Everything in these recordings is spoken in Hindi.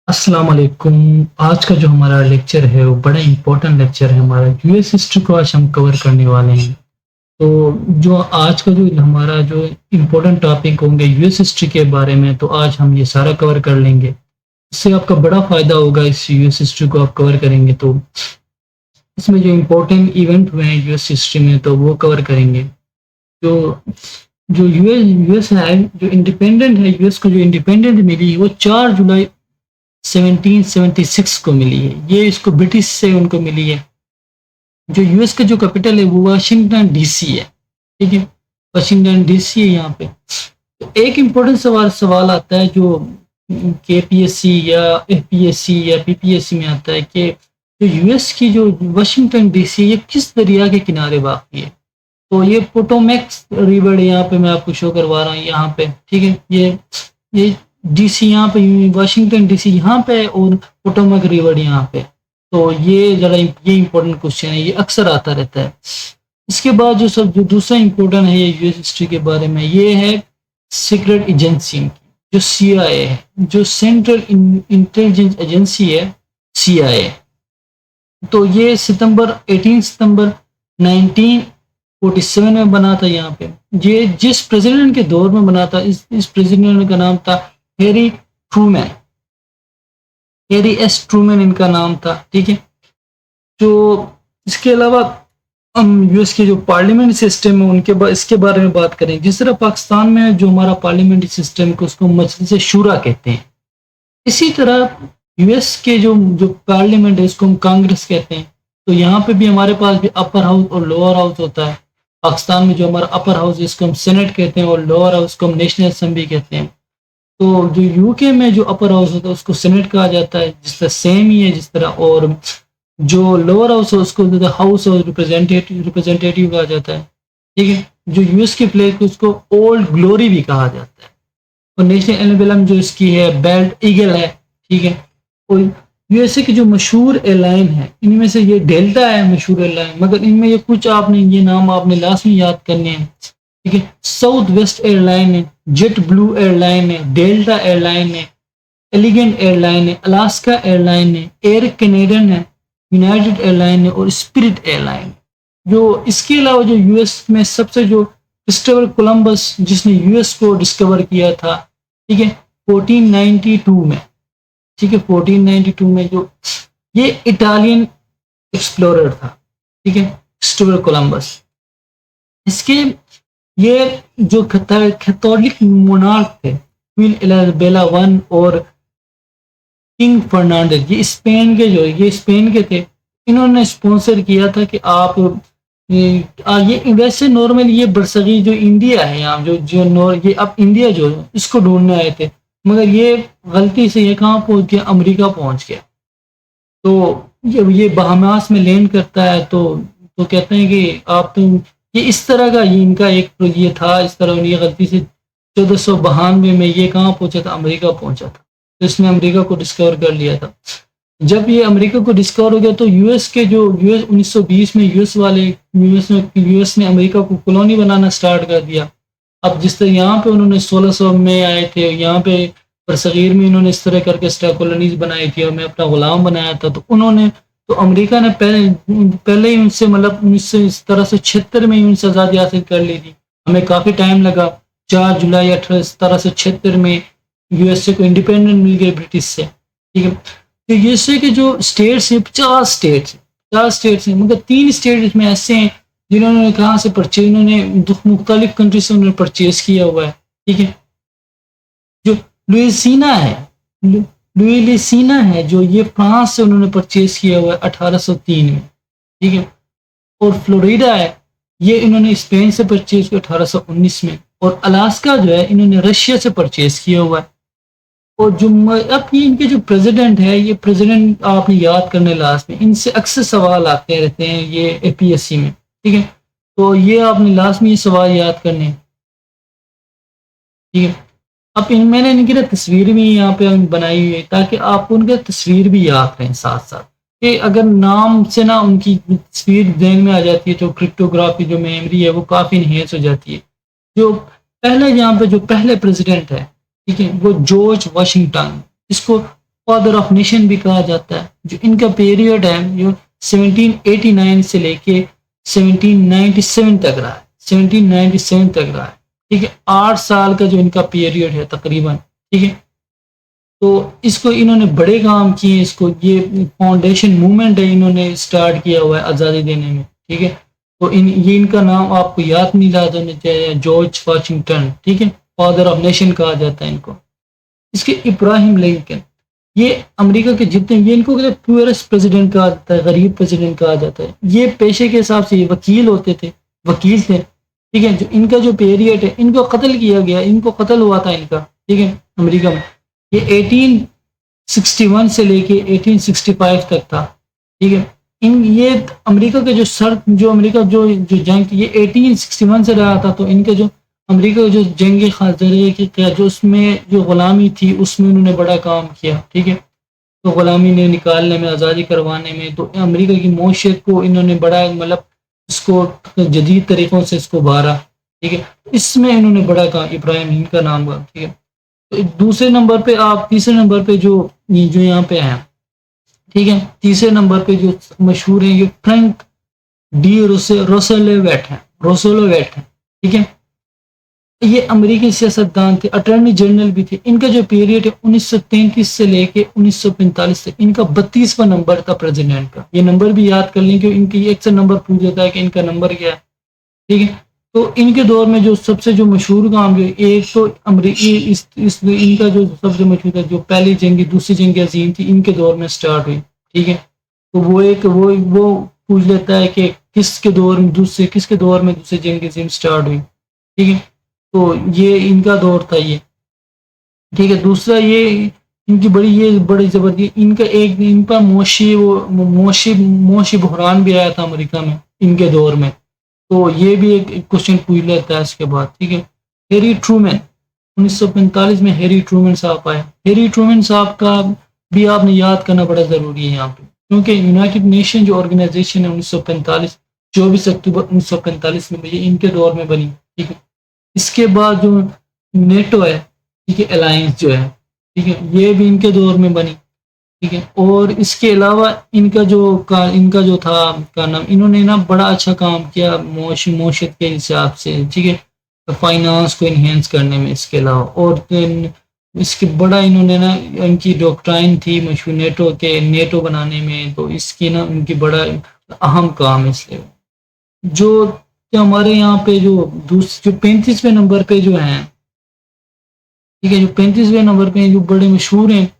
अस्सलाम वालेकुम। आज का जो हमारा लेक्चर है वो बड़ा इम्पोर्टेंट लेक्चर है हमारा। यूएस हिस्ट्री को आज हम कवर करने वाले हैं। तो जो आज का जो हमारा जो इम्पोर्टेंट टॉपिक होंगे यूएस हिस्ट्री के बारे में, तो आज हम ये सारा कवर कर लेंगे। इससे आपका बड़ा फायदा होगा। इस यूएस हिस्ट्री को आप कवर करेंगे तो इसमें जो इम्पोर्टेंट इवेंट हुए हैं यूएस हिस्ट्री में तो वो कवर करेंगे। जो जो यूएस है, जो इंडिपेंडेंट है, यूएस को जो इंडिपेंडेंट मिली वो 4 जुलाई 1776 को मिली है। ये इसको ब्रिटिश से उनको मिली है। जो यूएस का जो कैपिटल है वो वाशिंगटन डीसी है। ठीक है, वाशिंगटन डीसी है यहाँ पे। तो एक इम्पोर्टेंट सवाल आता है जो केपीएससी या एफपीएससी या पीपीएससी में आता है कि जो यूएस की जो वाशिंगटन डीसी ये किस दरिया के किनारे वाक़ई है। तो ये पोटोमैक रिवर यहाँ पे मैं आपको शो करवा रहा हूँ यहाँ पे। ठीक है, ये डीसी यहाँ पे, वाशिंगटन डीसी यहाँ पे और पोटोमैक रिवर यहाँ पे। तो ये जरा ये इम्पोर्टेंट क्वेश्चन है, ये अक्सर आता रहता है। इसके बाद जो दूसरा इम्पोर्टेंट है ये यूएस हिस्ट्री के बारे में, ये है सीक्रेट एजेंसी जो सीआईए है, जो सेंट्रल इंटेलिजेंस एजेंसी है सीआईए। तो ये 18 सितंबर 1947 में बना था यहाँ पे। ये जिस प्रेसिडेंट के दौर में बना था, इस प्रेसिडेंट का नाम था Harry Trueman. Harry S Trueman इनका नाम था। ठीक है, जो इसके अलावा हम यूएस के जो पार्लियामेंट सिस्टम है उनके इसके बारे में बात करें। जिस तरह पाकिस्तान में जो हमारा पार्लियामेंट्री सिस्टम को उसको मजलिस शूरा कहते हैं, इसी तरह यूएस के जो जो पार्लियामेंट है इसको हम कांग्रेस कहते हैं। तो यहाँ पे भी हमारे पास भी अपर हाउस और लोअर हाउस होता है। पाकिस्तान में जो हमारा अपर हाउस है इसको हम सेनेट कहते हैं और लोअर हाउस को हम नेशनल असेंबली कहते हैं। तो जो यूके में जो अपर हाउस होता है उसको सेनेट कहा जाता है, जिस तरह सेम ही है जिस तरह। और जो लोअर हाउस है उसको हाउस ऑफ रिप्रेजेंटेटिव कहा जाता है। ठीक है, जो यूएस के प्लेस को उसको ओल्ड ग्लोरी भी कहा जाता है। और नेशनल एम्बलम जो इसकी है बेल्ट ईगल है। ठीक है, और यूएसए की जो मशहूर एयरलाइन है इनमें से ये डेल्टा है मशहूर एयरलाइन, मगर इनमें ये कुछ आपने ये नाम आपने लाजमी याद करने हैं। ठीक है, साउथ वेस्ट एयरलाइन है, जेट ब्लू एयरलाइन है, डेल्टा एयरलाइन है, एलिगेंट एयरलाइन है, अलास्का एयरलाइन है, एयर कैनेडियन है, यूनाइटेड एयरलाइन है और स्पिरिट एयरलाइन। जो इसके अलावा जो यूएस में सबसे जो क्रिस्टोफर कोलंबस जिसने यूएस को डिस्कवर किया था, ठीक है, 1492 में। ठीक है, 1492 में जो ये इटालियन एक्सप्लोरर था। ठीक है, क्रिस्टोफर कोलंबस। इसके ये जो कैथोलिक मोनार्क थे क्वीन इलाबेला वन और किंग फर्नांडिस, ये स्पेन के थे। इन्होंने स्पॉन्सर किया था कि आप ये वैसे नॉर्मल ये बरसगी जो इंडिया है यहाँ ये अब इंडिया जो इसको ढूंढने आए थे, मगर ये गलती से ये कहाँ पहुंच गया, अमेरिका पहुंच गया। तो ये बहामास में लैंड करता है। तो कहते हैं कि आप तो ये इस तरह का ये इनका एक ये था, इस तरह ये गलती से 1492 में ये कहाँ पहुंचा था, अमेरिका पहुंचा था। तो इसने अमेरिका को डिस्कवर कर लिया था। जब ये अमेरिका को डिस्कवर हो गया तो यूएस 1920 में यूएस ने अमेरिका को कॉलोनी बनाना स्टार्ट कर दिया। अब जिस तरह यहाँ पे उन्होंने 1600 में आए थे, यहाँ पे बरसगीर में इन्होंने इस तरह करके स्टार कॉलोनीज बनाई थी और मैं अपना गुलाम बनाया था। तो अमेरिका ने पहले ही उनसे मतलब 1776 में ही उनसे आज़ादी हासिल कर ली थी। हमें काफ़ी टाइम लगा। 4 जुलाई 1776 में यूएसए को इंडिपेंडेंट मिल गई ब्रिटिश से। ठीक है, तो यूएसए के जो स्टेट्स हैं 50 स्टेट्स हैं, मगर 3 स्टेट इसमें ऐसे हैं जिन्होंने कहाँ से परचेज, इन्होंने मुख्तलिफ कंट्री से उन्होंने परचेज किया हुआ है। ठीक है, जो लुइसियाना है जो ये फ्रांस से उन्होंने परचेज किया हुआ है 1803 में। ठीक है, और फ्लोरिडा है ये इन्होंने स्पेन से परचेज किया 1819 में। और अलास्का जो है इन्होंने रशिया से परचेज किया हुआ है। और जो अब ये इनके जो प्रेसिडेंट है, ये प्रेसिडेंट आपने याद करने लास्ट में, इनसे अक्सर सवाल आते रहते हैं ये एपीएससी में। ठीक है, तो ये आपने लास्ट में ये सवाल याद करने हैं। ठीक है, अब मैंने इनकी ना तस्वीर भी यहाँ पे बनाई हुई है ताकि आपको उनका तस्वीर भी याद रहें साथ साथ, कि अगर नाम से ना उनकी तस्वीर ध्यान में आ जाती है तो क्रिप्टोग्राफी जो मेमोरी है वो काफ़ी इनहेंस हो जाती है। जो पहले यहाँ पे जो पहले प्रेसिडेंट है, ठीक है, वो जॉर्ज वाशिंगटन, इसको फादर ऑफ नेशन भी कहा जाता है। जो इनका पीरियड है जो 1789 से लेके 1797 तक रहा है, 1797 तक रहा है, ठीक है। 8 साल का जो इनका पीरियड है तकरीबन, ठीक है। तो इसको इन्होंने बड़े काम किए, इसको ये फाउंडेशन मूवमेंट है इन्होंने स्टार्ट किया हुआ है आज़ादी देने में, ठीक है। तो ये इनका नाम आपको याद नहीं याद होना चाहिए, जॉर्ज वाशिंगटन, ठीक है, फादर ऑफ नेशन कहा जाता है इनको। इसके इब्राहिम लिंकन, ये अमेरिका के जितने, ये इनको पुअरेस्ट प्रेसिडेंट कहा जाता है, गरीब प्रेसिडेंट कहा जाता है। ये पेशे के हिसाब से ये वकील होते थे, वकील थे, ठीक है। जो इनका जो पीरियड है, इनको कत्ल किया गया, इनको कत्ल हुआ था इनका, ठीक है, अमेरिका में। ये 1861 से लेके 1865 तक था, ठीक है। इन ये अमेरिका के जो अमेरिका जो जंग थी, ये 1861 से रहा था। तो इनके जो अमेरिका जो जंग खासदरे की जो उसमें जो गुलामी थी उसमें उन्होंने बड़ा काम किया, ठीक है। तो गुलामी ने निकालने में, आज़ादी करवाने में, तो अमेरिका की मौशियत को इन्होंने बड़ा मतलब इसको जदीद तरीक़ों से इसको उभारा, ठीक है। इसमें इन्होंने बड़ा काम, इब्राहिम लिंकन का नाम हुआ, ठीक है। तो दूसरे नंबर पे आप, तीसरे नंबर पे जो यहाँ पे हैं, ठीक है, तीसरे नंबर पे जो मशहूर है ये फ्रैंक डी रोसेलेवेट है, रोसेलेवेट है, ठीक है। ये अमेरिकी सियासतदान थे, अटॉर्नी जनरल भी थे। इनका जो पीरियड है 1933 से लेके 1945 तक, इनका 32वां नंबर था प्रेसिडेंट का। ये नंबर भी याद कर लें, क्योंकि इनकी एक से नंबर पूछ जाता है कि इनका नंबर क्या है, ठीक है। तो इनके दौर में जो सबसे जो मशहूर काम जो एक तो अमरीकी इनका जो सबसे मशहूर था, जो पहली जंग दूसरी जंग अजीम थी, इनके दौर में स्टार्ट हुई, ठीक है। तो वो पूछ लेता है कि किसके दौर में दूसरी जंग अजीम स्टार्ट हुई, ठीक है। तो ये इनका दौर था ये, ठीक है। दूसरा ये इनकी बड़ी जबरदस्त, इनका एक इन पर मोशी बहरान भी आया था अमेरिका में इनके दौर में। तो ये भी एक क्वेश्चन पूछ लेता है इसके बाद, ठीक है। हैरी ट्रूमैन, 1945 में हैरी ट्रूमैन साहब आए। हैरी ट्रूमैन साहब का भी आपने याद करना बड़ा ज़रूरी है यहाँ पे, क्योंकि यूनाइटेड नेशन जो ऑर्गेनाइजेशन है 1945, 24 अक्टूबर 1945 में ये इनके दौर में बनी, ठीक है। इसके बाद जो नेटो है, ठीक है, अलायंस जो है, ठीक है, ये भी इनके दौर में बनी, ठीक है। और इसके अलावा इनका जो था का नाम, इन्होंने ना बड़ा अच्छा काम किया मोशियत के हिसाब से, ठीक है, फाइनेंस को इन्हेंस करने में। इसके अलावा और इसके बड़ा इन्होंने ना, इनकी डॉक्ट्राइन थी मशहूर नेटो बनाने में, तो इसकी ना उनकी बड़ा अहम काम है। इसलिए जो हमारे यहाँ पे जो 35वें नंबर पे जो हैं, ठीक है, जो 35वें नंबर पे जो बड़े मशहूर हैं,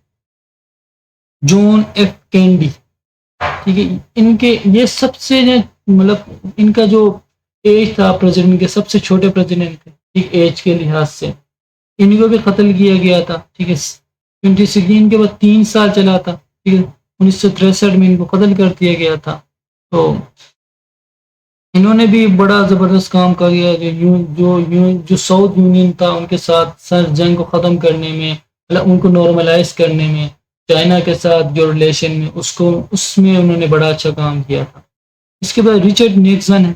जॉन एफ कैंडी, ठीक है। इनके ये सबसे मतलब इनका जो एज था प्रेसिडेंट के, सबसे छोटे प्रेसिडेंट थे, ठीक, एज के लिहाज से। इनको भी कत्ल किया गया था, ठीक है, 2016 के बाद 3 साल चला था, ठीक है। 1963 में इनको कत्ल कर दिया गया था। तो इन्होंने भी बड़ा ज़बरदस्त काम कर दिया, जो साउथ यूनियन था उनके साथ सर जंग को ख़त्म करने में, मतलब उनको नॉर्मलाइज करने में, चाइना के साथ जो रिलेशन में उसमें उन्होंने बड़ा अच्छा काम किया था। इसके बाद रिचर्ड निक्सन है।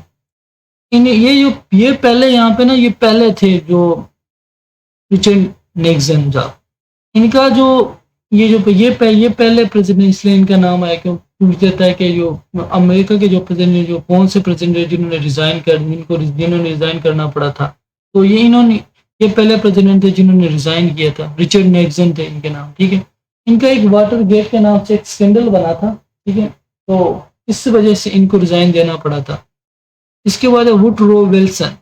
ये पहले यहाँ पे ना, ये पहले थे जो रिचर्ड निक्सन साहब। इनका जो ये पहले प्रेसिडेंट, इसलिए इनका नाम आया क्यों पूछ देता है कि जो अमेरिका के जो प्रेसिडेंट, जो कौन से प्रेसिडेंट जिन्होंने रिजाइन करना पड़ा था। तो ये पहले प्रेसिडेंट थे जिन्होंने रिजाइन किया था, रिचर्ड निक्सन थे इनके नाम, ठीक है। इनका एक वाटर गेट के नाम से एक स्कैंडल बना था, ठीक है, तो इस वजह से इनको रिजाइन देना पड़ा था। इसके बाद है वुडरो विल्सन।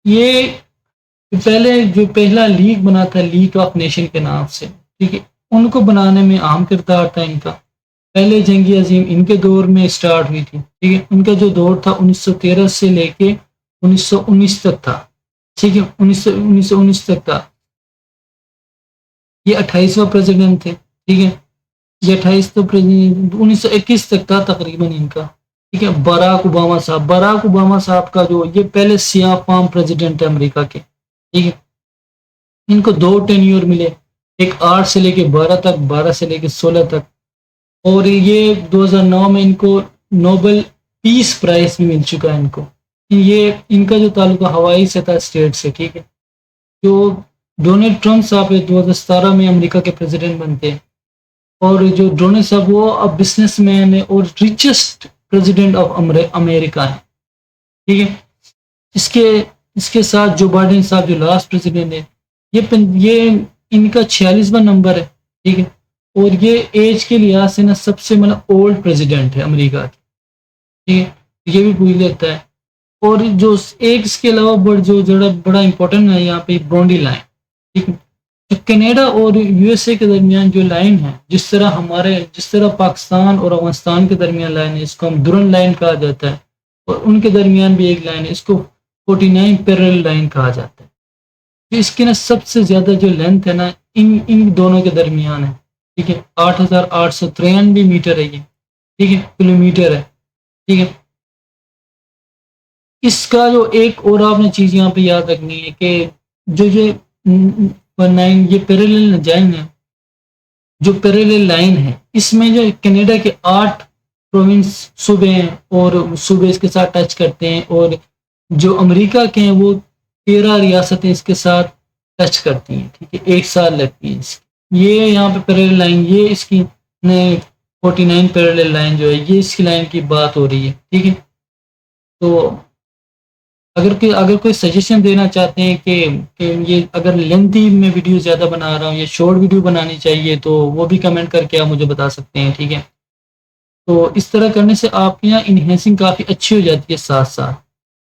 ये पहला लीग बना था, लीग ऑफ नेशन के नाम से, ठीक है। उनको बनाने में अहम किरदार था इनका। पहले जंग अजीम इनके दौर में स्टार्ट हुई थी, ठीक है। उनका जो दौर था 1913 से लेके 1919 तक था, ठीक है, 1919 तक था। ये 28वां प्रेसिडेंट थे, ठीक है। ये 28 तो 1921 तक था तकरीबन इनका, ठीक है। बराक ओबामा साहब का जो ये पहले सियाह फाम प्रेसिडेंट है अमेरिका के, ठीक है। इनको 2 टेन्योर मिले, एक 8 से लेके 12 तक, 12 से लेके 16 तक। और ये 2009 में इनको नोबेल पीस प्राइज भी मिल चुका है इनको। ये इनका जो ताल्लुका हवाई से था, स्टेट से, ठीक है। जो डोनाल्ड ट्रंप साहब 2017 में अमेरिका के प्रेसिडेंट बनते हैं, और जो डोनाल्ड साहब वो अब बिजनेसमैन है और रिचेस्ट प्रेसिडेंट ऑफ अमेरिका है, ठीक है। इसके इसके साथ जो बाइडेन साहब जो लास्ट प्रेसिडेंट है, ये इनका 46वां नंबर है, ठीक है। और ये एज के लिहाज से ना सबसे मतलब ओल्ड प्रेसिडेंट है अमेरिका की, ठीक है। ये भी पूछ लेता है। और जो एक इसके अलावा जो जरा बड़ा इंपॉर्टेंट है यहाँ पे ब्रॉन्डी लाइन, ठीक है। तो कनाडा और यूएसए के दरमियान जो लाइन है, जिस तरह पाकिस्तान और अफगानिस्तान के दरमियान लाइन है, इसको हम दुरन लाइन कहा जाता है। और उनके दरमियान भी एक लाइन है, इसको 49 पैरेलल लाइन कहा जाता है। तो इसकी ना सबसे ज्यादा जो लेंथ है ना इन इन दोनों के दरमियान है, ठीक है। 8,893 मीटर है ये, ठीक है, किलोमीटर है, ठीक है। इसका जो एक और आपने चीज यहाँ पे याद रखनी है कि जो जो 19 ये पैरेलल लाइन है, जो पैरेलल लाइन है, इसमें जो कनाडा के 8 प्रोविंस सूबे हैं और सूबे इसके साथ टच करते हैं, और जो अमेरिका के हैं वो 13 रियासतें इसके साथ टच करती हैं, ठीक है। एक साल लगती है इसकी। ये यहाँ पे पैरेलल लाइन, ये इसकी 49 पैरेलल लाइन जो है, ये इसकी लाइन की बात हो रही है, ठीक है। तो अगर कोई सजेशन देना चाहते हैं कि ये अगर लेंथी में वीडियो ज़्यादा बना रहा हूँ या शॉर्ट वीडियो बनानी चाहिए, तो वो भी कमेंट करके आप मुझे बता सकते हैं, ठीक है। तो इस तरह करने से आपके यहाँ इन्हेंसिंग काफ़ी अच्छी हो जाती है साथ साथ।